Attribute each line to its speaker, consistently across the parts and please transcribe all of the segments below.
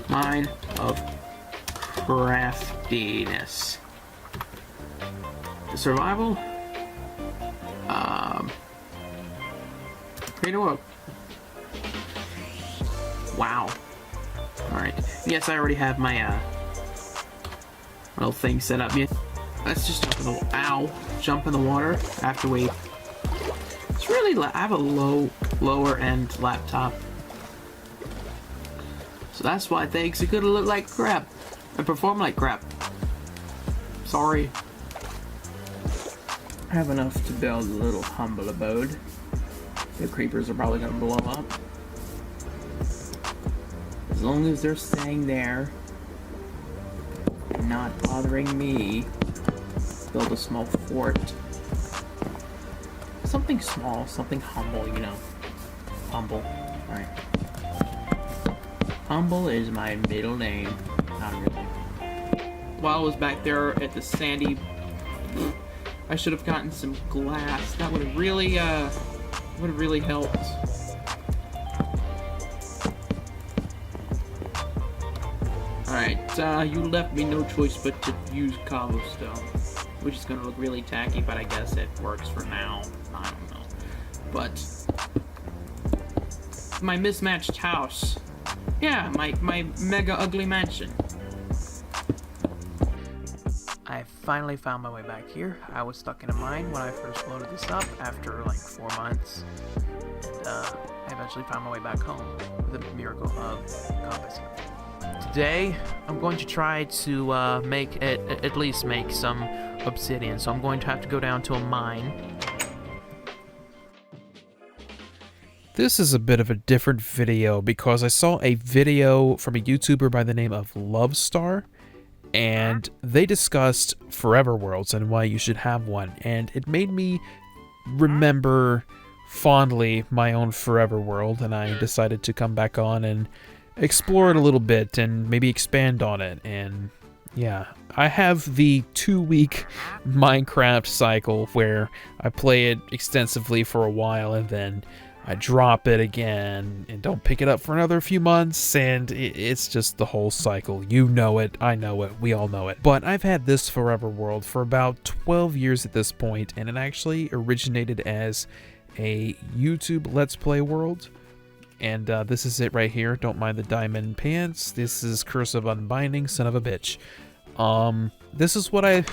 Speaker 1: Mine of craftiness. Survival? You know what? Wow. Alright. Yes, I already have my, little thing set up. Yeah. Let's just jump in the... Ow. Jump in the water after we... It's really... I have a lower-end laptop. So that's why things are gonna look like crap. And perform like crap. Sorry. I have enough to build a little humble abode. The creepers are probably gonna blow up. As long as they're staying there, not bothering me, build a small fort. Something small, something humble, you know. Humble, right? Humble is my middle name. Not really. While I was back there at the sandy, I should have gotten some glass. That would have really helped. Alright, you left me no choice but to use cobblestone, which is gonna look really tacky, but I guess it works for now. I don't know. But my mismatched house. Yeah, my mega ugly mansion. I finally found my way back here. I was stuck in a mine when I first loaded this up after like 4 months. And I eventually found my way back home with a miracle of compass. Today, I'm going to try to at least make some obsidian. So I'm going to have to go down to a mine.
Speaker 2: This is a bit of a different video because I saw a video from a YouTuber by the name of Lovestar, and they discussed forever worlds and why you should have one, and it made me remember fondly my own forever world, and I decided to come back on and explore it a little bit and maybe expand on it. And yeah, I have the 2-week Minecraft cycle where I play it extensively for a while and then I drop it again and don't pick it up for another few months, and it's just the whole cycle. You know it, I know it, we all know it. But I've had this forever world for about 12 years at this point, and it actually originated as a YouTube Let's Play world. And this is it right here. Don't mind the diamond pants. This is Curse of Unbinding, son of a bitch. This is what I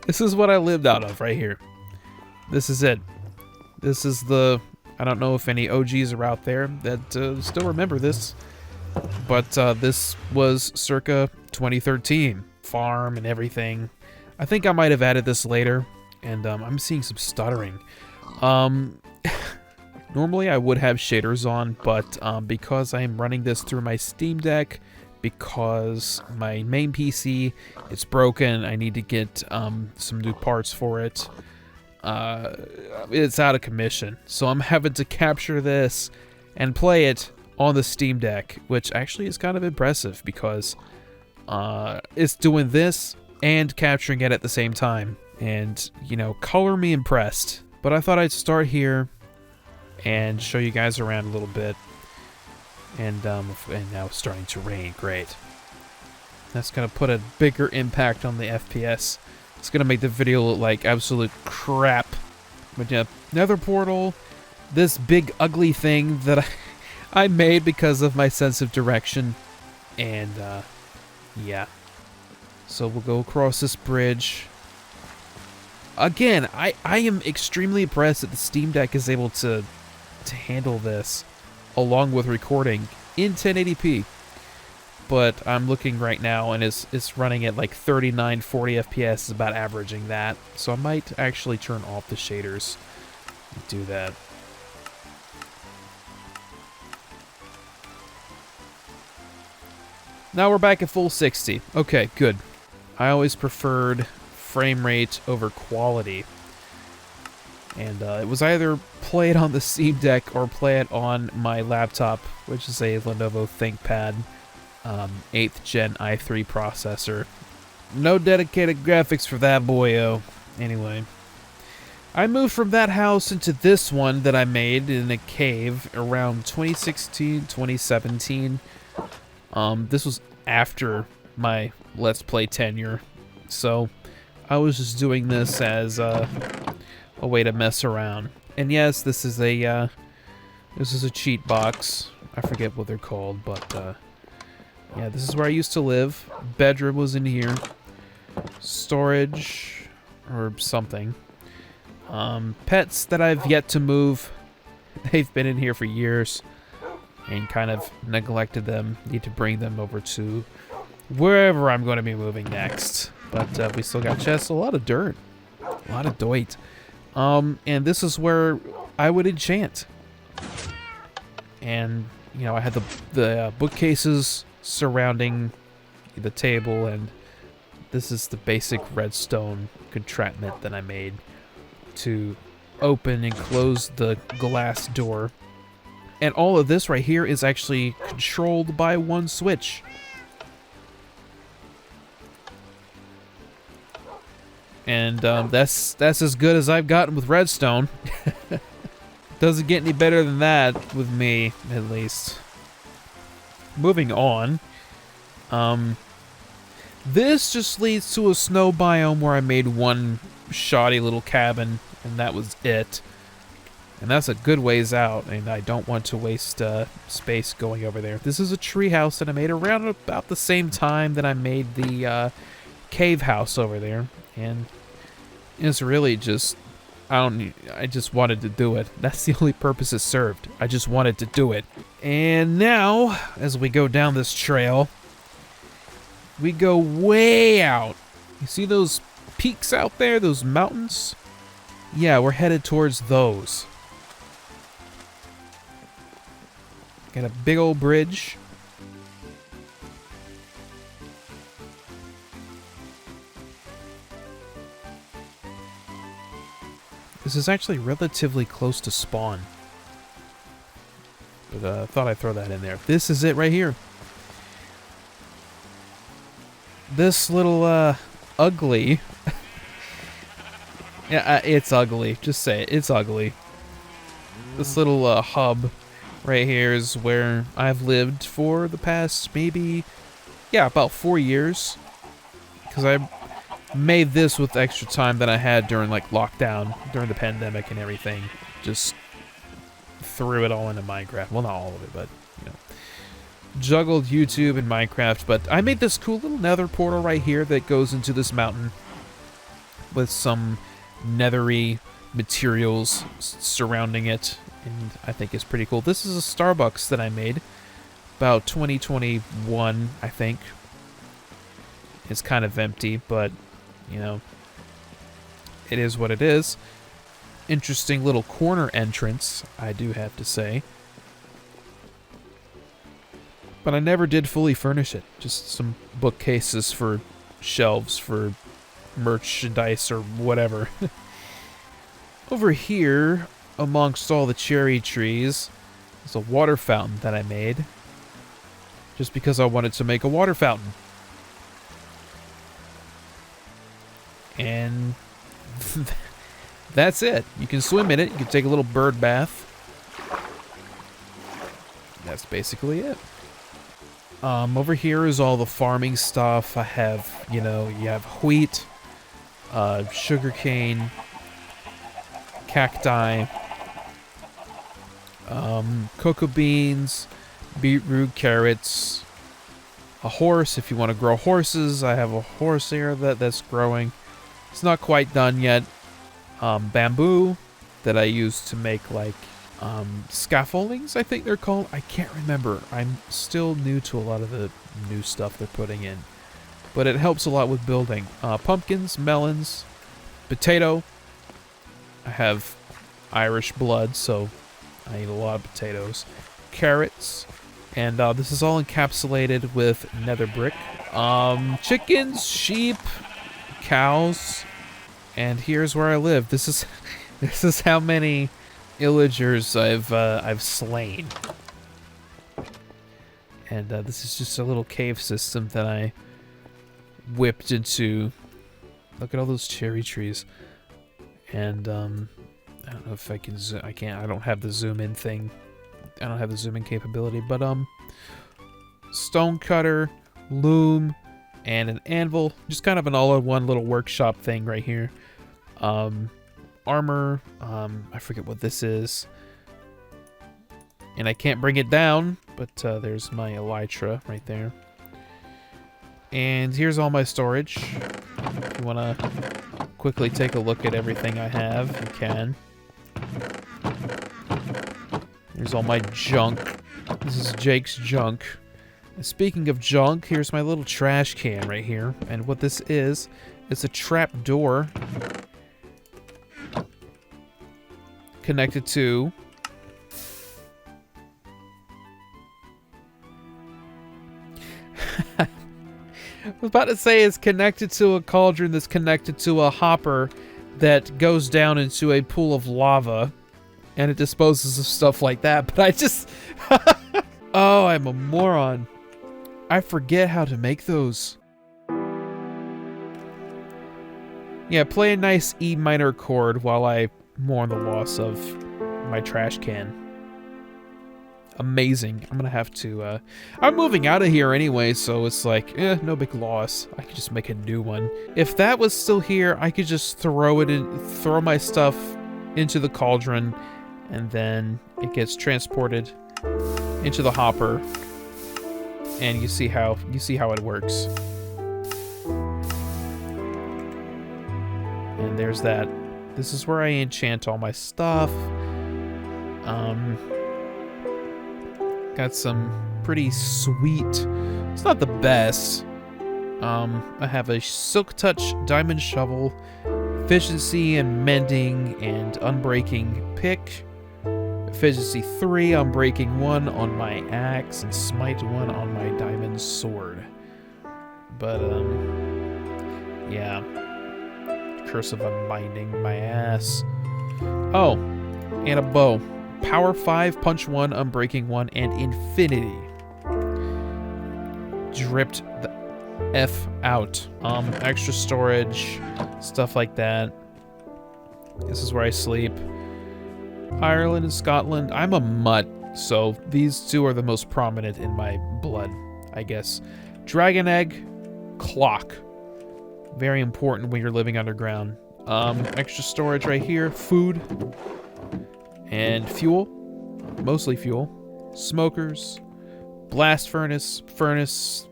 Speaker 2: this is what I lived out of right here. This is it. This is the... I don't know if any OGs are out there that still remember this, but this was circa 2013. Farm and everything. I think I might have added this later, and I'm seeing some stuttering. Normally I would have shaders on, but because I'm running this through my Steam Deck, because my main PC, it's broken, I need to get some new parts for it. It's out of commission, so I'm having to capture this and play it on the Steam Deck, which actually is kind of impressive because it's doing this and capturing it at the same time, and you know, color me impressed. But I thought I'd start here and show you guys around a little bit. And now it's starting to rain. Great. That's gonna put a bigger impact on the FPS. It's gonna make the video look like absolute crap. But yeah, Nether portal, this big ugly thing that I made because of my sense of direction, and yeah. So we'll go across this bridge. Again, I am extremely impressed that the Steam Deck is able to handle this, along with recording in 1080p. But I'm looking right now, and it's running at like 39, 40 FPS, is about averaging that. So I might actually turn off the shaders and do that. Now we're back at full 60. Okay, good. I always preferred frame rate over quality. And it was either play it on the Steam Deck or play it on my laptop, which is a Lenovo ThinkPad 8th Gen i3 processor. No dedicated graphics for that boyo. Anyway, I moved from that house into this one that I made in a cave around 2016, 2017. This was after my Let's Play tenure, so I was just doing this as a way to mess around. And yes, this is a cheat box. I forget what they're called, but yeah, this is where I used to live. Bedroom was in here. Storage or something. Pets that I've yet to move. They've been in here for years and kind of neglected them. Need to bring them over to wherever I'm going to be moving next. But we still got chests, a lot of dirt, a lot of doit. And this is where I would enchant. And, you know, I had the bookcases surrounding the table, and this is the basic redstone entrapment that I made to open and close the glass door. And all of this right here is actually controlled by one switch. And that's as good as I've gotten with redstone. Doesn't get any better than that with me, at least. Moving on. This just leads to a snow biome where I made one shoddy little cabin, and that was it. And that's a good ways out, and I don't want to waste space going over there. This is a tree house that I made around about the same time that I made the cave house over there, and it's really just I just wanted to do it. That's the only purpose it served. I just wanted to do it. And now, as we go down this trail, we go way out. You see those peaks out there, those mountains? Yeah, we're headed towards those. Got a big old bridge. This is actually relatively close to spawn. But I thought I'd throw that in there. This is it right here. This little, ugly... yeah, it's ugly. Just say it. It's ugly. This little, hub right here is where I've lived for the past maybe... yeah, about 4 years. Because I made this with extra time that I had during, like, lockdown, during the pandemic and everything. Just threw it all into Minecraft. Well, not all of it, but, you know. Juggled YouTube and Minecraft, but I made this cool little nether portal right here that goes into this mountain with some nethery materials surrounding it, and I think it's pretty cool. This is a Starbucks that I made about 2021, I think. It's kind of empty, but, you know, it is what it is. Interesting little corner entrance, I do have to say. But I never did fully furnish it. Just some bookcases for shelves for merchandise or whatever. Over here, amongst all the cherry trees, is a water fountain that I made. Just because I wanted to make a water fountain. And that's it. You can swim in it. You can take a little bird bath. That's basically it. Over here is all the farming stuff. I have, you know, you have wheat, sugarcane, cacti, cocoa beans, beetroot, carrots, a horse if you want to grow horses. I have a horse here that's growing. It's not quite done yet. Bamboo that I use to make, like, scaffoldings, I think they're called. I can't remember. I'm still new to a lot of the new stuff they're putting in. But it helps a lot with building. Pumpkins, melons, potato. I have Irish blood, so I eat a lot of potatoes. Carrots. And this is all encapsulated with nether brick. Chickens, sheep, cows. And here's where I live. This is how many illagers I've slain. And this is just a little cave system that I whipped into. Look at all those cherry trees. And I don't know if I can zoom. I can't. I don't have the zoom in thing. I don't have the zoom in capability. But stone cutter, loom, and an anvil. Just kind of an all-in-one little workshop thing right here. Armor, I forget what this is. And I can't bring it down, but there's my elytra right there. And here's all my storage. If you want to quickly take a look at everything I have, you can. Here's all my junk. This is Jake's junk. And speaking of junk, here's my little trash can right here. And what this is, it's a trap door connected to I was about to say it's connected to a cauldron that's connected to a hopper that goes down into a pool of lava, and it disposes of stuff like that, but I just... Oh, I'm a moron. I forget how to make those. Yeah, play a nice E minor chord while I mourn the loss of my trash can. Amazing. I'm gonna have to, I'm moving out of here anyway, so it's like, no big loss. I could just make a new one. If that was still here, I could just throw my stuff into the cauldron, and then it gets transported into the hopper, and you see how it works. And there's that. This is where I enchant all my stuff. Got some pretty sweet... It's not the best. I have a Silk Touch Diamond Shovel, Efficiency and Mending and Unbreaking Pick, Efficiency 3, Unbreaking 1 on my Axe, and Smite 1 on my Diamond Sword. But, yeah. Curse of Unbinding my ass. Oh, and a bow. Power 5, Punch 1, Unbreaking 1, and Infinity. Dripped the F out. Extra storage, stuff like that. This is where I sleep. Ireland and Scotland. I'm a mutt, so these two are the most prominent in my blood, I guess. Dragon Egg, Clock. Very important when you're living underground. Extra storage right here. Food. And fuel, mostly fuel, smokers, blast furnace,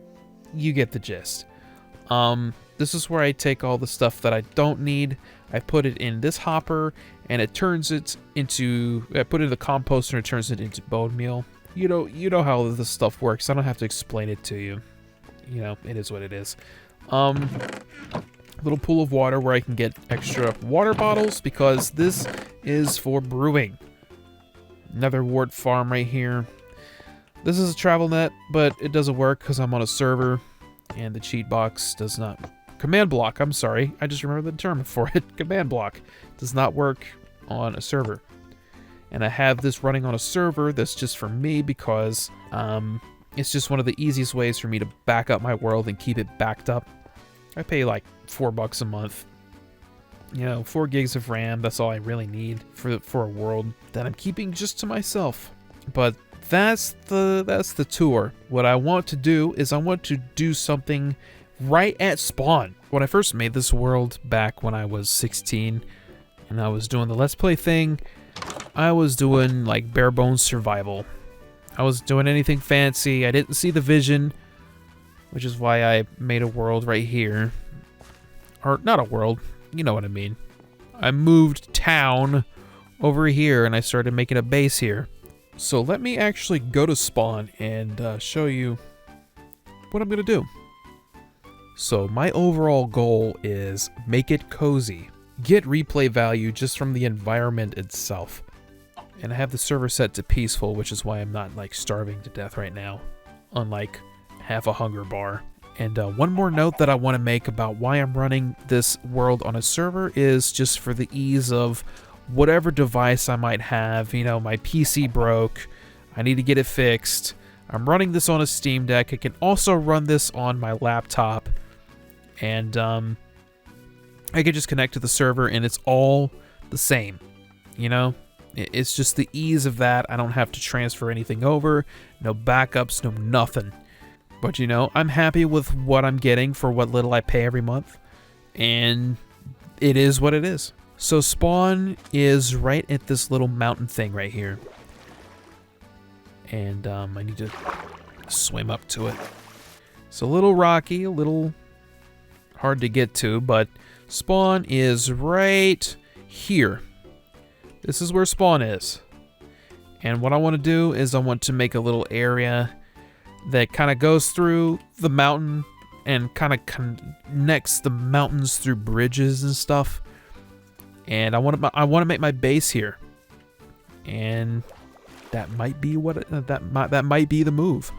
Speaker 2: you get the gist. This is where I take all the stuff that I don't need, I put it in this hopper, and it turns it into, I put it in the composter and it turns it into bone meal. You know how this stuff works, I don't have to explain it to you. You know, it is what it is. Little pool of water where I can get extra water bottles, because this is for brewing. Another wart farm right here. This is a travel net, but it doesn't work because I'm on a server, and the cheat box does not... Command block, I'm sorry. I just remember the term for it. Command block does not work on a server. And I have this running on a server that's just for me because it's just one of the easiest ways for me to back up my world and keep it backed up. I pay like $4 a month. You know, 4 gigs of RAM, that's all I really need for a world that I'm keeping just to myself. But that's the tour. What I want to do is I want to do something right at spawn. When I first made this world back when I was 16 and I was doing the Let's Play thing, I was doing like bare bones survival. I wasn't doing anything fancy. I didn't see the vision, which is why I made a world right here. Or not a world. You know what I mean. I moved town over here and I started making a base here. So let me actually go to spawn and show you what I'm going to do. So my overall goal is make it cozy. Get replay value just from the environment itself. And I have the server set to peaceful, which is why I'm not like starving to death right now. Unlike half a hunger bar. And one more note that I want to make about why I'm running this world on a server is just for the ease of whatever device I might have. You know, my PC broke. I need to get it fixed. I'm running this on a Steam Deck. I can also run this on my laptop. And I can just connect to the server and it's all the same. You know? It's just the ease of that. I don't have to transfer anything over. No backups, no nothing. But you know, I'm happy with what I'm getting for what little I pay every month. And it is what it is. So spawn is right at this little mountain thing right here. And I need to swim up to it. It's a little rocky, a little hard to get to, but spawn is right here. This is where spawn is. And what I want to do is I want to make a little area that kind of goes through the mountain and kind of connects the mountains through bridges and stuff. And I want to make my base here. And that might be that might be the move.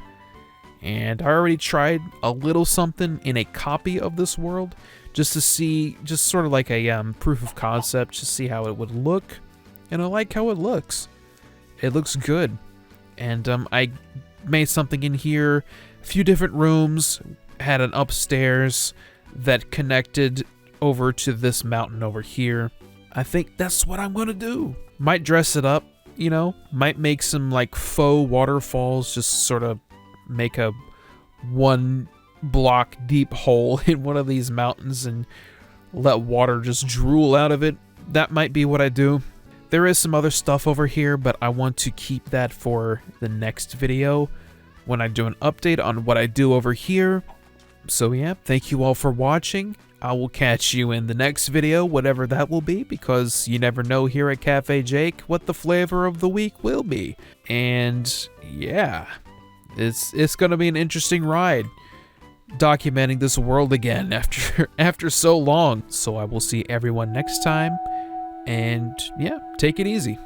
Speaker 2: And I already tried a little something in a copy of this world just to see, just sort of like a proof of concept, to see how it would look. And I like how it looks. It looks good. And I made something in here, a few different rooms, had an upstairs that connected over to this mountain over here. I think that's what I'm gonna do. Might dress it up, you know, might make some like faux waterfalls, just sort of make a 1 block deep hole in one of these mountains and let water just drool out of it. That might be what I do. There is some other stuff over here, but I want to keep that for the next video when I do an update on what I do over here. So yeah, thank you all for watching. I will catch you in the next video, whatever that will be, because you never know here at KafeJake what the flavor of the week will be. And yeah, it's gonna be an interesting ride documenting this world again after so long. So I will see everyone next time, and yeah, take it easy.